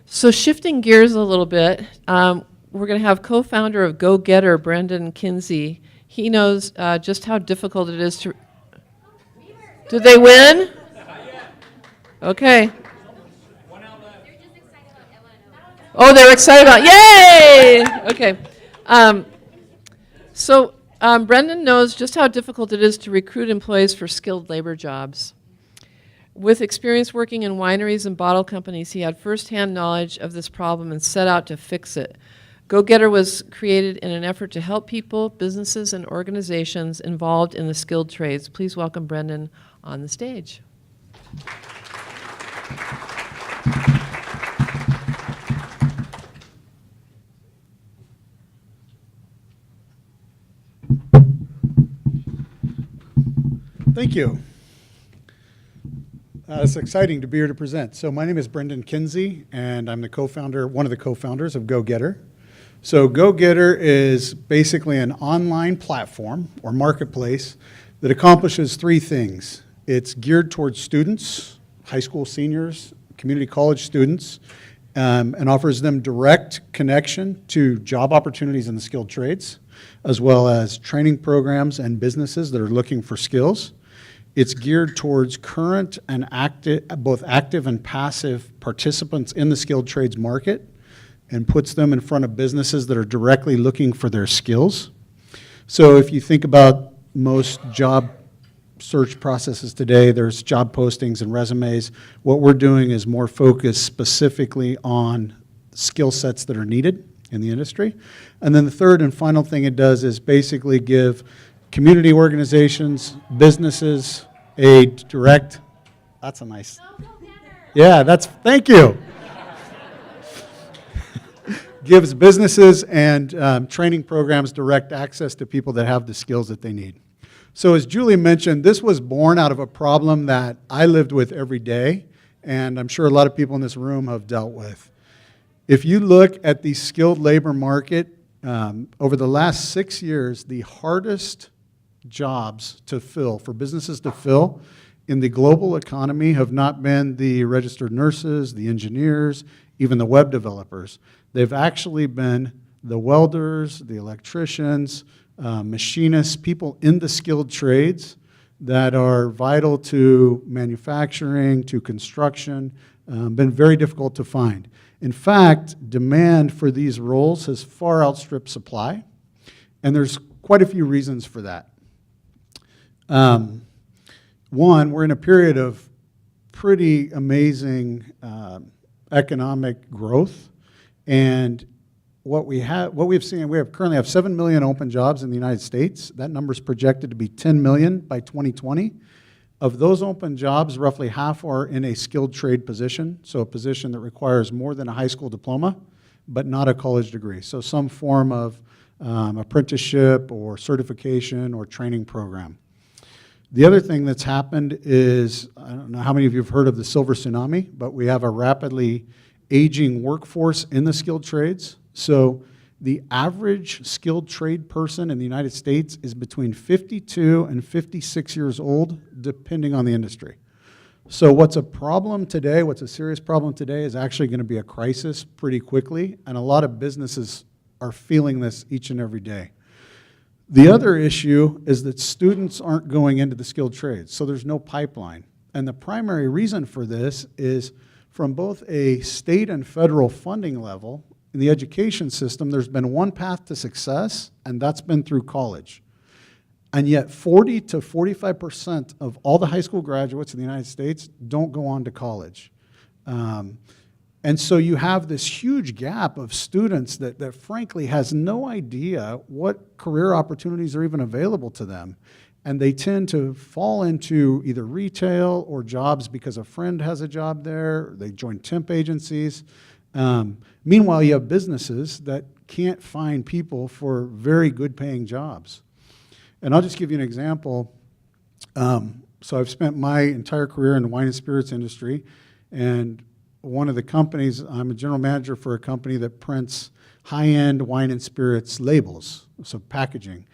So shifting gears a little bit, we're going to have co-founder of GoGetter, Brendan Kinzie. He knows just how difficult it is to... Did they win? Okay. Oh, they're excited about, yay! Okay. Brendan knows just how difficult it is to recruit employees for skilled labor jobs. With experience working in wineries and bottle companies, he had firsthand knowledge of this problem and set out to fix it. GoGetter was created in an effort to help people, businesses, and organizations involved in the skilled trades. Please welcome Brendan on the stage. Thank you. It's exciting to be here to present. So my name is Brendan Kinzie, and I'm one of the co-founders of GoGetter. So GoGetter is basically an online platform or marketplace that accomplishes three things. It's geared towards students, high school seniors, community college students, and offers them direct connection to job opportunities in the skilled trades, as well as training programs and businesses that are looking for skills. It's geared towards current and both active and passive participants in the skilled trades market, and puts them in front of businesses that are directly looking for their skills. So if you think about most job search processes today, there's job postings and resumes. What we're doing is more focused specifically on skill sets that are needed in the industry. And then the third and final thing it does is basically give community organizations, businesses, a direct, that's a nice, yeah, thank you. Gives businesses and training programs direct access to people that have the skills that they need. So as Julie mentioned, this was born out of a problem that I lived with every day, and I'm sure a lot of people in this room have dealt with. If you look at the skilled labor market, over the last 6 years, the hardest jobs to fill, for businesses to fill in the global economy have not been the registered nurses, the engineers, even the web developers. They've actually been the welders, the electricians, machinists, people in the skilled trades that are vital to manufacturing, to construction, been very difficult to find. In fact, demand for these roles has far outstripped supply, and there's quite a few reasons for that. One, we're in a period of pretty amazing economic growth, and what we've seen, currently have 7 million open jobs in the United States. That number is projected to be 10 million by 2020. Of those open jobs, roughly half are in a skilled trade position, so a position that requires more than a high school diploma, but not a college degree. So some form of apprenticeship or certification or training program. The other thing that's happened is, I don't know how many of you have heard of the silver tsunami, but we have a rapidly aging workforce in the skilled trades. So the average skilled trade person in the United States is between 52 and 56 years old, depending on the industry. So what's a problem today, what's a serious problem today, is actually going to be a crisis pretty quickly, and a lot of businesses are feeling this each and every day. The other issue is that students aren't going into the skilled trades, so there's no pipeline. And the primary reason for this is from both a state and federal funding level. In the education system, there's been one path to success, and that's been through college. And yet 40 to 45% of all the high school graduates in the United States don't go on to college. And so you have this huge gap of students that frankly has no idea what career opportunities are even available to them. And they tend to fall into either retail or jobs because a friend has a job there, they join temp agencies. Meanwhile, you have businesses that can't find people for very good paying jobs. And I'll just give you an example. So I've spent my entire career in the wine and spirits industry, and one of the companies, I'm a general manager for a company that prints high-end wine and spirits labels, so packaging.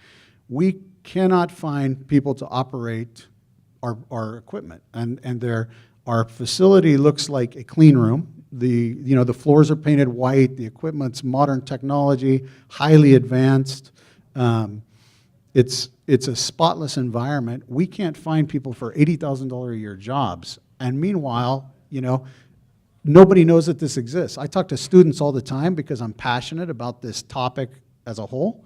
We cannot find people to operate our equipment, and our facility looks like a clean room. The floors are painted white, the equipment's modern technology, highly advanced. It's a spotless environment. We can't find people for $80,000 a year jobs. And meanwhile, nobody knows that this exists. I talk to students all the time because I'm passionate about this topic as a whole.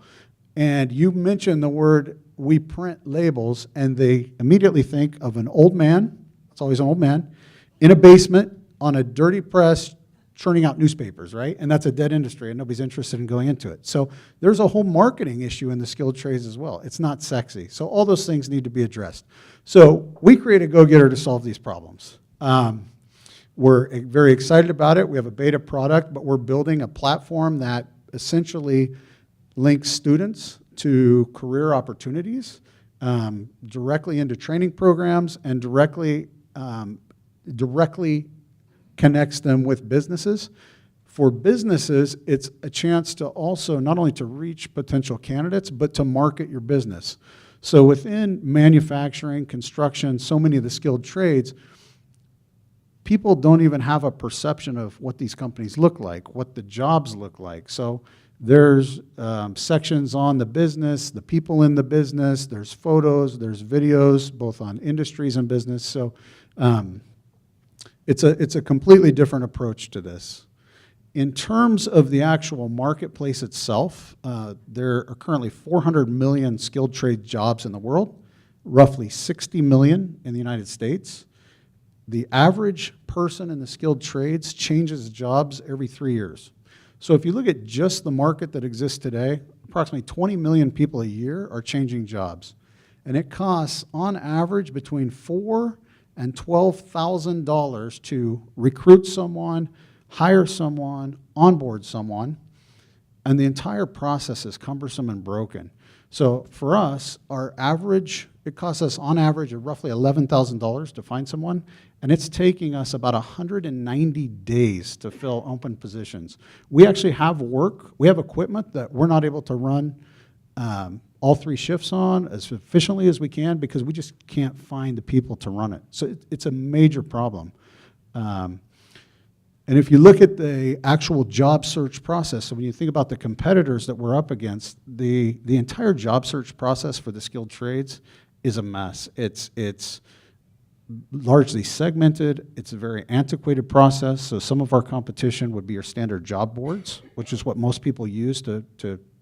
And you mention the word, we print labels, and they immediately think of an old man, it's always an old man, in a basement on a dirty press churning out newspapers, right? And that's a dead industry, and nobody's interested in going into it. So there's a whole marketing issue in the skilled trades as well. It's not sexy. So all those things need to be addressed. So we created GoGetter to solve these problems. We're very excited about it. We have a beta product, but we're building a platform that essentially links students to career opportunities, directly into training programs, and directly connects them with businesses. For businesses, it's a chance to also not only to reach potential candidates, but to market your business. So within manufacturing, construction, so many of the skilled trades, people don't even have a perception of what these companies look like, what the jobs look like. So there's sections on the business, the people in the business, there's photos, there's videos, both on industries and business. So it's a completely different approach to this. In terms of the actual marketplace itself, there are currently 400 million skilled trade jobs in the world, roughly 60 million in the United States. The average person in the skilled trades changes jobs every 3 years. So if you look at just the market that exists today, approximately 20 million people a year are changing jobs. And it costs, on average, between $4,000 and $12,000 to recruit someone, hire someone, onboard someone, and the entire process is cumbersome and broken. So for us, it costs us on average roughly $11,000 to find someone, and it's taking us about 190 days to fill open positions. We actually have equipment that we're not able to run all 3 shifts on as efficiently as we can because we just can't find the people to run it. So it's a major problem. And if you look at the actual job search process, so when you think about the competitors that we're up against, the entire job search process for the skilled trades is a mess. It's largely segmented. It's a very antiquated process. So some of our competition would be your standard job boards, which is what most people use to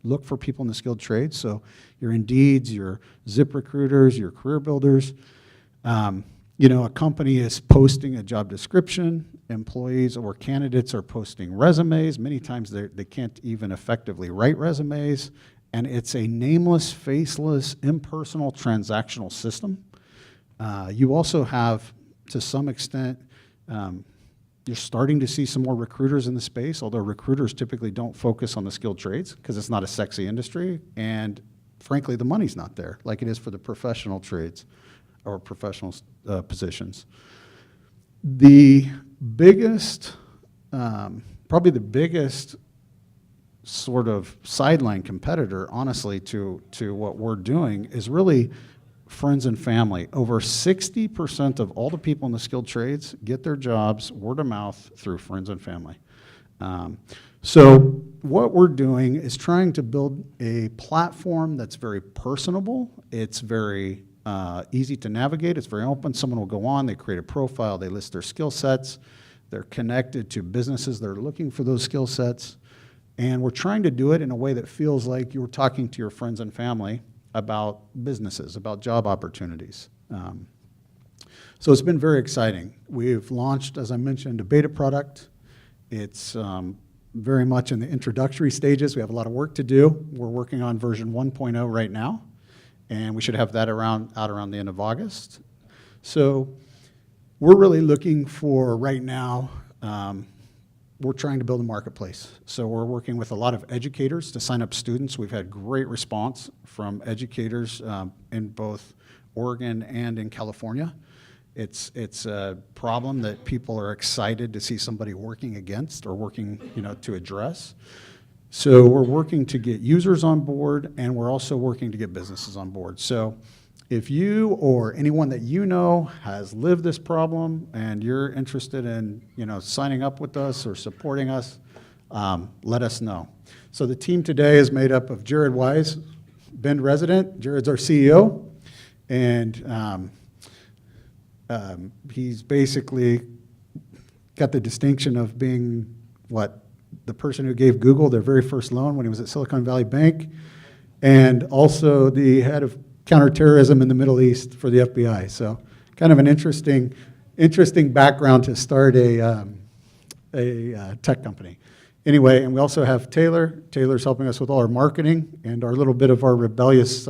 look for people in the skilled trades. So your Indeeds, your ZipRecruiters, your career builders. A company is posting a job description. Employees or candidates are posting resumes. Many times they can't even effectively write resumes. And it's a nameless, faceless, impersonal, transactional system. You also have, to some extent, you're starting to see some more recruiters in the space, although recruiters typically don't focus on the skilled trades because it's not a sexy industry. And frankly, the money's not there like it is for the professional trades or professional positions. The biggest, probably the biggest sort of sideline competitor, honestly, to what we're doing is really friends and family. Over 60% of all the people in the skilled trades get their jobs word of mouth through friends and family. So what we're doing is trying to build a platform that's very personable. It's very easy to navigate. It's very open. Someone will go on, they create a profile, they list their skill sets. They're connected to businesses that are looking for those skill sets. And we're trying to do it in a way that feels like you're talking to your friends and family about businesses, about job opportunities. So it's been very exciting. We've launched, as I mentioned, a beta product. It's very much in the introductory stages. We have a lot of work to do. We're working on version 1.0 right now, and we should have that out around the end of August. So we're really looking for, right now, we're trying to build a marketplace. So we're working with a lot of educators to sign up students. We've had great response from educators in both Oregon and in California. It's a problem that people are excited to see somebody working against or working, to address. So we're working to get users on board, and we're also working to get businesses on board. So If you or anyone that you know has lived this problem and you're interested in, signing up with us or supporting us, let us know. So the team today is made up of Jared Wise, Bend resident. Jared's our CEO, and he's basically got the distinction of being the person who gave Google their very first loan when he was at Silicon Valley Bank, and also the head of counterterrorism in the Middle East for the FBI. So kind of an interesting background to start a tech company. Anyway, and we also have Taylor. Taylor's helping us with all our marketing and our little bit of our rebellious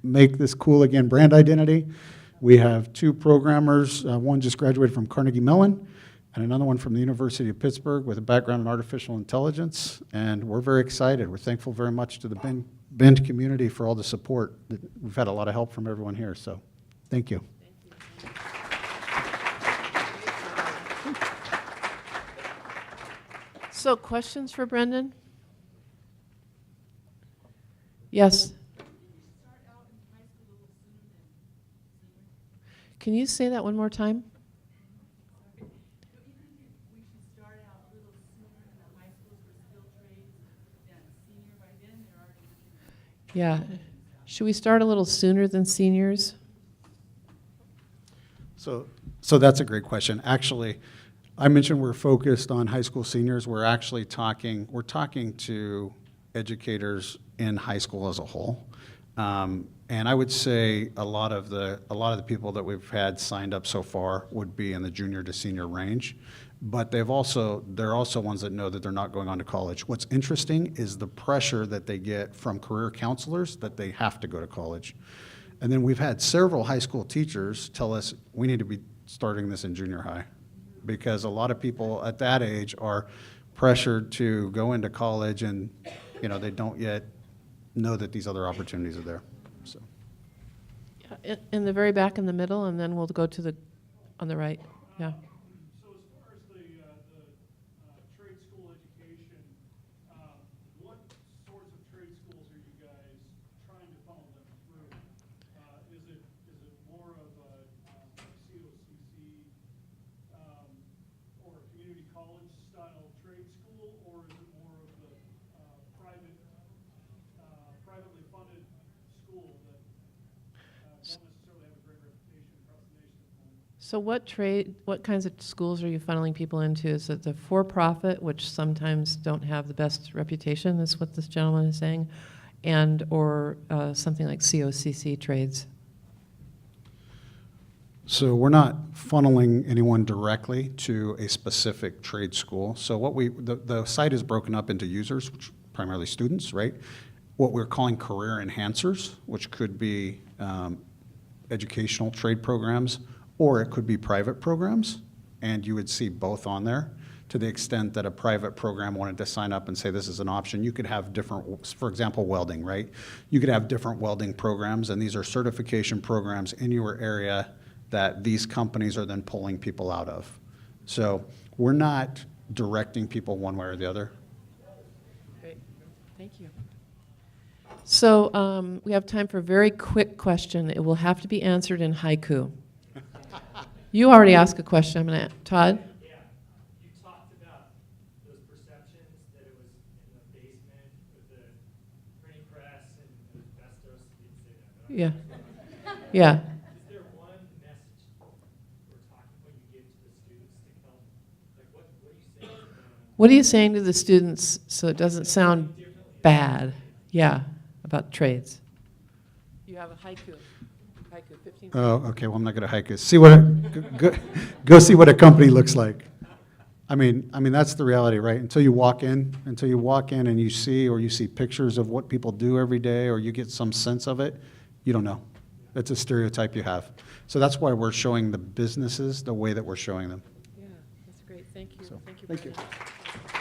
Make This Cool Again brand identity. We have 2 programmers. One just graduated from Carnegie Mellon, and another one from the University of Pittsburgh with a background in artificial intelligence. And we're very excited. We're thankful very much to the Bend community for all the support. We've had a lot of help from everyone here, so thank you. So questions for Brendan? Yes. Can you say that one more time? Yeah. Should we start a little sooner than seniors? So that's a great question. Actually, I mentioned we're focused on high school seniors. We're talking to educators in high school as a whole. And I would say a lot of the people that we've had signed up so far would be in the junior to senior range. But they're also ones that know that they're not going on to college. What's interesting is the pressure that they get from career counselors that they have to go to college. And then we've had several high school teachers tell us we need to be starting this in junior high, because a lot of people at that age are pressured to go into college, and they don't yet know that these other opportunities are there. So, in the very back in the middle, and then we'll go to on the right. Yeah. So as far as the trade school education, what sorts of trade schools are you guys trying to funnel them through? Is it more of a COCC or community college style trade school, or is it more of the privately funded school that don't necessarily have a great reputation across the nation at the moment? So what kinds of schools are you funneling people into? Is it the for-profit, which sometimes don't have the best reputation, is what this gentleman is saying, or something like COCC trades? So we're not funneling anyone directly to a specific trade school. So the site is broken up into users, which are primarily students, right? What we're calling career enhancers, which could be educational trade programs, or it could be private programs, and you would see both on there. To the extent that a private program wanted to sign up and say this is an option, you could have different, for example, welding, right? You could have different welding programs, and these are certification programs in your area that these companies are then pulling people out of. So we're not directing people one way or the other. Great, thank you. So we have time for a very quick question. It will have to be answered in haiku. You already asked a question. I'm going to, Todd? Yeah, you talked about those perceptions that it was in the basement with the printing press and asbestos. You didn't say that, but Yeah. Yeah. Is there one message we're talking when you give to the students to help? Like, what are you saying to them? What are you saying to the students so it doesn't sound bad? Yeah, about trades. You have a haiku. Haiku, 15 seconds. Oh, okay. Well, I'm not going to hike it. Go see what a company looks like. I mean that's the reality, right? Until you walk in and you see pictures of what people do every day, or you get some sense of it, you don't know. That's a stereotype you have. So that's why we're showing the businesses the way that we're showing them. Yeah, that's great. Thank you. So, Thank you. thank you. Brenda.